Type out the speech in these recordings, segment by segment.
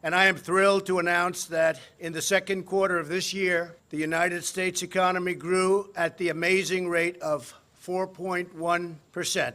And I am thrilled to announce that in the second quarter of this year, the United States economy grew at the amazing rate of 4.1%.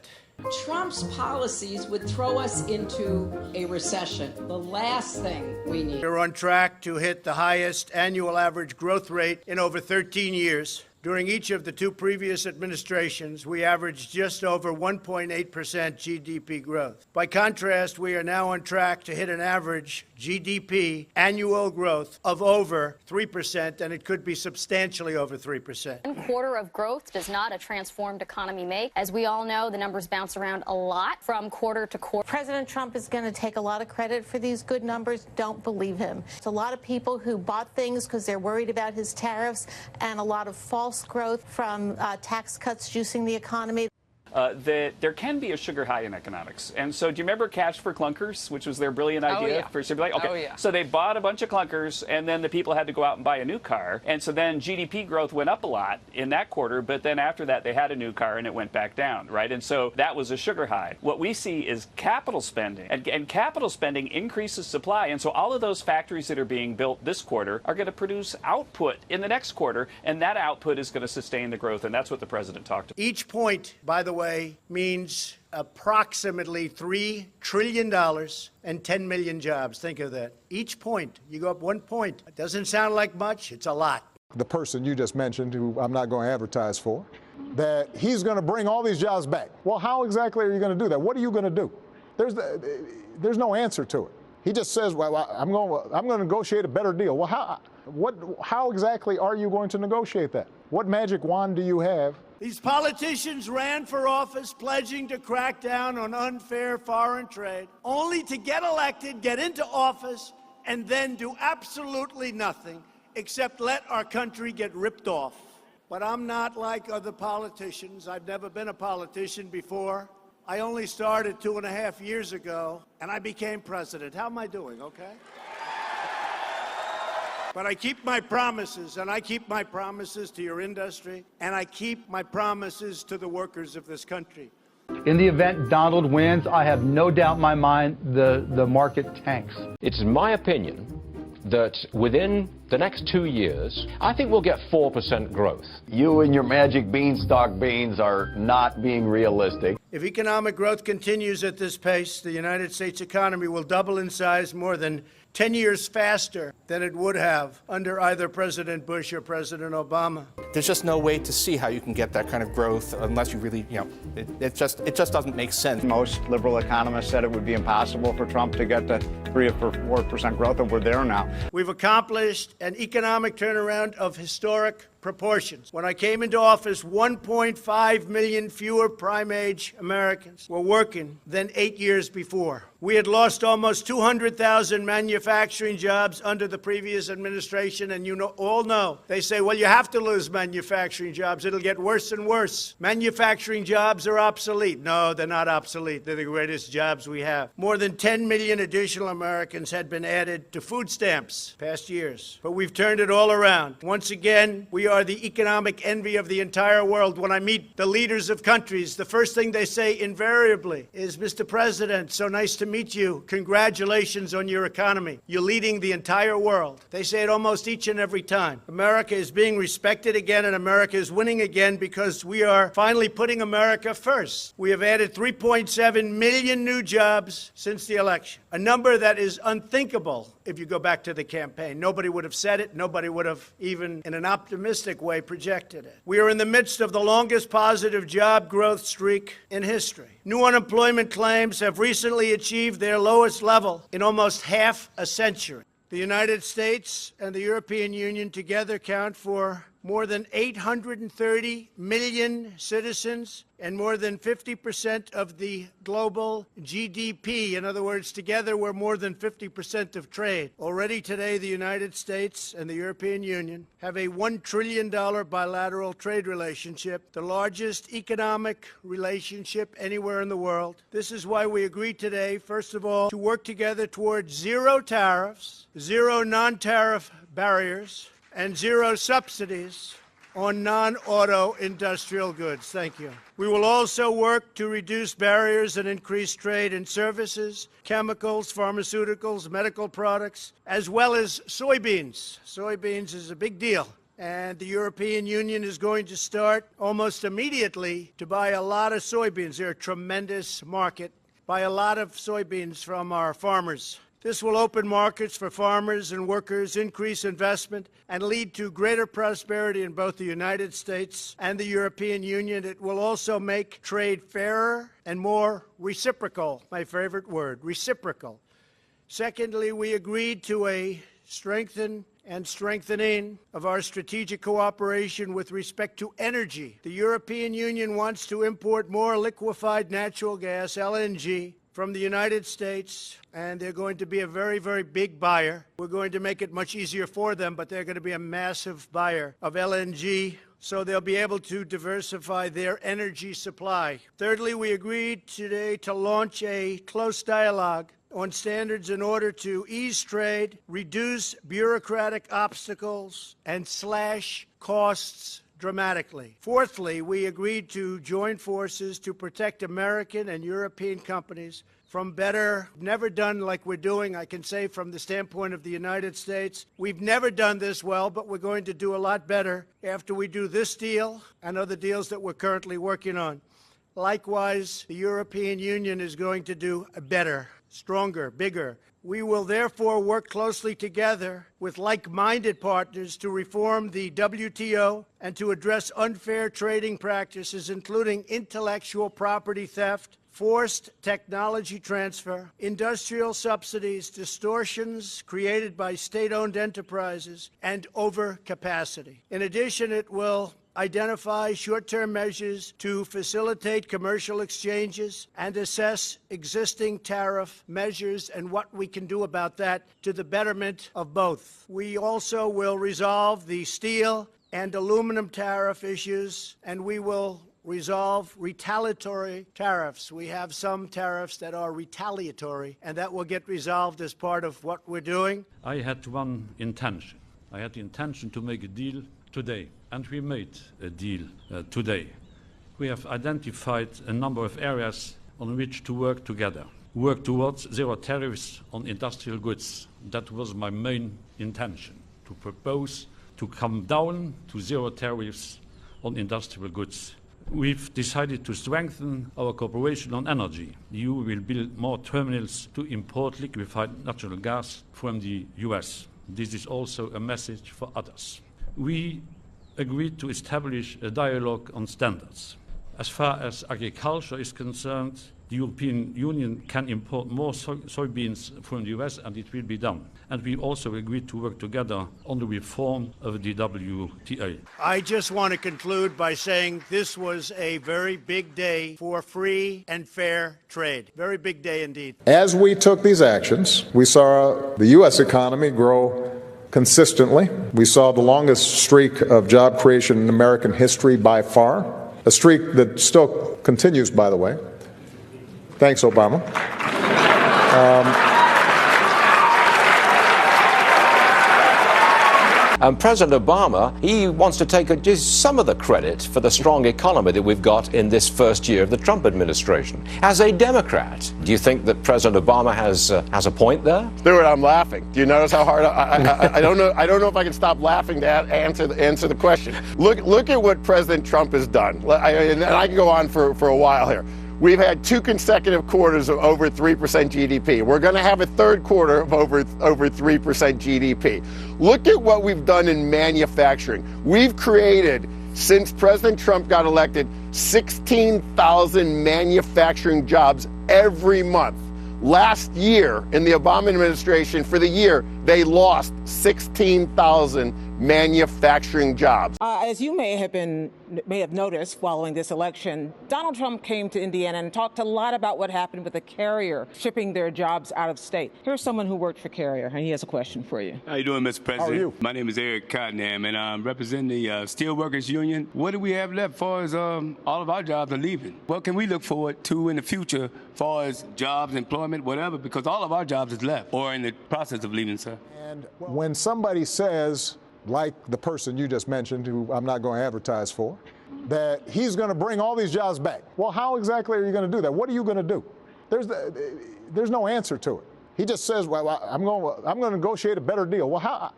Trump's policies would throw us into a recession, the last thing we need. We're on track to hit the highest annual average growth rate in over 13 years. During each of the two previous administrations, we averaged just over 1.8% GDP growth. By contrast, we are now on track to hit an average GDP annual growth of over 3%, and it could be substantially over 3%. One quarter of growth does not a transformed economy make. As we all know, the numbers bounce around a lot from quarter to quarter. President Trump is going to take a lot of credit for these good numbers. Don't believe him. It's a lot of people who bought things because they're worried about his tariffs, and a lot of false growth from tax cuts juicing the economy. There can be a sugar high in economics. And so do you remember Cash for Clunkers, which was their brilliant idea? For Stimulate? Okay. Oh, yeah. So they bought a bunch of clunkers, and then the people had to go out and buy a new car. And so then GDP growth went up a lot in that quarter, but then after that they had a new car and it went back down, right? And so that was a sugar high. What we see is capital spending, and capital spending increases supply. And so all of those factories that are being built this quarter are going to produce output in the next quarter, and that output is going to sustain the growth, and that's what the president talked about. Each point, by the way, means approximately $3 trillion and 10 million jobs. Think of that. Each point, you go up 1 point. It doesn't sound like much. It's a lot. The person you just mentioned, who I'm not going to advertise for, that he's going to bring all these jobs back. Well, how exactly are you going to do that? What are you going to do? There's no answer to it. He just says, well, I'm going to negotiate a better deal. Well, how exactly are you going to negotiate that? What magic wand do you have? These politicians ran for office pledging to crack down on unfair foreign trade, only to get elected, get into office, and then do absolutely nothing except let our country get ripped off. But I'm not like other politicians. I've never been a politician before. I only started 2.5 years ago, and I became president. How am I doing, okay? But I keep my promises, and I keep my promises to your industry, and I keep my promises to the workers of this country. In the event Donald wins, I have no doubt in my mind the market tanks. It's my opinion that within the next 2 years, I think we'll get 4% growth. You and your magic beanstalk beans are not being realistic. If economic growth continues at this pace, the United States economy will double in size more than 10 years faster than it would have under either President Bush or President Obama. There's just no way to see how you can get that kind of growth unless you really, it just doesn't make sense. Most liberal economists said it would be impossible for Trump to get to 3 or 4% growth, and we're there now. We've accomplished an economic turnaround of historic proportions. When I came into office, 1.5 million fewer prime-age Americans were working than 8 years before. We had lost almost 200,000 manufacturing jobs under the previous administration, and all know. They say, well, you have to lose manufacturing jobs. It'll get worse and worse. Manufacturing jobs are obsolete. No, they're not obsolete. They're the greatest jobs we have. More than 10 million additional Americans had been added to food stamps past years. But we've turned it all around. Once again, we are the economic envy of the entire world. When I meet the leaders of countries, the first thing they say invariably is, Mr. President, so nice to meet you. Congratulations on your economy. You're leading the entire world. They say it almost each and every time. America is being respected again, and America is winning again because we are finally putting America first. We have added 3.7 million new jobs since the election, a number that is unthinkable if you go back to the campaign. Nobody would have said it. Nobody would have even in an optimistic way projected it. We are in the midst of the longest positive job growth streak in history. New unemployment claims have recently achieved their lowest level in almost half a century. The United States and the European Union together count for more than 830 million citizens and more than 50% of the global GDP. In other words, together we're more than 50% of trade. Already today, the United States and the European Union have a $1 trillion bilateral trade relationship, the largest economic relationship anywhere in the world. This is why we agreed today, first of all, to work together towards zero tariffs, zero non-tariff barriers, and zero subsidies on non-auto industrial goods. Thank you. We will also work to reduce barriers and increase trade in services, chemicals, pharmaceuticals, medical products, as well as soybeans. Soybeans is a big deal. And the European Union is going to start almost immediately to buy a lot of soybeans. They're a tremendous market. Buy a lot of soybeans from our farmers. This will open markets for farmers and workers, increase investment, and lead to greater prosperity in both the United States and the European Union. It will also make trade fairer and more reciprocal, my favorite word, reciprocal. Secondly, we agreed to a strengthening of our strategic cooperation with respect to energy. The European Union wants to import more liquefied natural gas, LNG, from the United States, and they're going to be a very, very big buyer. We're going to make it much easier for them, but they're going to be a massive buyer of LNG, so they'll be able to diversify their energy supply. Thirdly, we agreed today to launch a close dialogue on standards in order to ease trade, reduce bureaucratic obstacles, and slash costs dramatically. Fourthly, we agreed to join forces to protect American and European companies from better, never done like we're doing, I can say from the standpoint of the United States. We've never done this well, but we're going to do a lot better after we do this deal and other deals that we're currently working on. Likewise, the European Union is going to do better, stronger, bigger. We will therefore work closely together with like-minded partners to reform the WTO and to address unfair trading practices, including intellectual property theft, forced technology transfer, industrial subsidies, distortions created by state-owned enterprises, and overcapacity. In addition, it will identify short-term measures to facilitate commercial exchanges and assess existing tariff measures and what we can do about that to the betterment of both. We also will resolve the steel and aluminum tariff issues, and we will resolve retaliatory tariffs. We have some tariffs that are retaliatory, and that will get resolved as part of what we're doing. I had one intention. I had the intention to make a deal today, and we made a deal today. We have identified a number of areas on which to work together. Work towards zero tariffs on industrial goods. That was my main intention, to propose to come down to zero tariffs on industrial goods. We've decided to strengthen our cooperation on energy. The EU will build more terminals to import liquefied natural gas from the US. This is also a message for others. We agreed to establish a dialogue on standards. As far as agriculture is concerned, the European Union can import more soybeans from the US, and it will be done. And we also agreed to work together on the reform of the WTO. I just want to conclude by saying this was a very big day for free and fair trade. Very big day indeed. As we took these actions, we saw the U.S. economy grow consistently. We saw the longest streak of job creation in American history by far, a streak that still continues, by the way. Thanks, Obama. And President Obama, he wants to take just some of the credit for the strong economy that we've got in this first year of the Trump administration. As a Democrat, do you think that President Obama has a point there? Stuart, I'm laughing. Do you notice how hard I don't know? I don't know if I can stop laughing to answer the question. Look at what President Trump has done, and I can go on for a while here. We've had 2 consecutive quarters of over 3% GDP. We're going to have a third quarter of over 3% GDP. Look at what we've done in manufacturing. We've created, since President Trump got elected, 16,000 manufacturing jobs every month. Last year, in the Obama administration, for the year, they lost 16,000 manufacturing jobs. As you may have noticed following this election, Donald Trump came to Indiana and talked a lot about what happened with the Carrier shipping their jobs out of state. Here's someone who worked for Carrier, and he has a question for you. How you doing, Mr. President? How are you? My name is Eric Cottenham, and I'm representing the Steelworkers Union. What do we have left far as all of our jobs are leaving? What can we look forward to in the future far as jobs, employment, whatever, because all of our jobs is left or in the process of leaving, sir. And when somebody says like the person you just mentioned, who I'm not going to advertise for, that he's going to bring all these jobs back. Well, how exactly are you going to do that? What are you going to do? There's no answer to it. He just says, well, I'm going to negotiate a better deal. Well,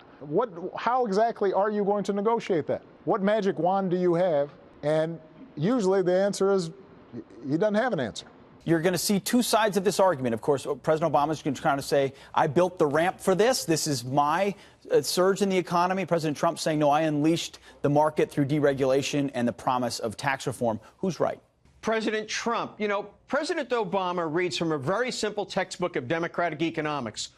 how exactly are you going to negotiate that? What magic wand do you have? And usually the answer is he doesn't have an answer. You're going to see two sides of this argument. Of course, President Obama's going to try to say, I built the ramp for this. This is my surge in the economy. President Trump saying, no, I unleashed the market through deregulation and the promise of tax reform. Who's right? President Trump. You know, President Obama reads from a very simple textbook of democratic economics.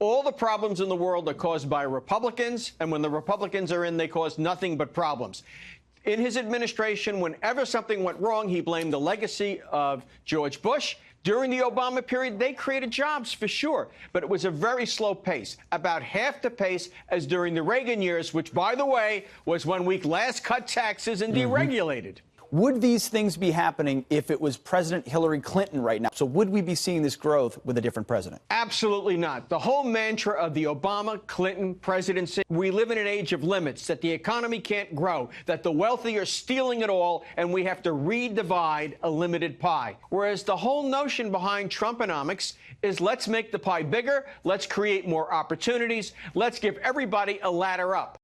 All the problems in the world are caused by Republicans, and when the Republicans are in, they cause nothing but problems. In his administration, whenever something went wrong, he blamed the legacy of George Bush. During the Obama period, they created jobs for sure, but it was a very slow pace, about half the pace as during the Reagan years, which, by the way, was when we last cut taxes and deregulated. Would these things be happening if it was President Hillary Clinton right now? So would we be seeing this growth with a different president? Absolutely not. The whole mantra of the Obama-Clinton presidency, we live in an age of limits, that the economy can't grow, that the wealthy are stealing it all, and we have to redivide a limited pie. Whereas the whole notion behind Trumponomics is let's make the pie bigger, let's create more opportunities, let's give everybody a ladder up.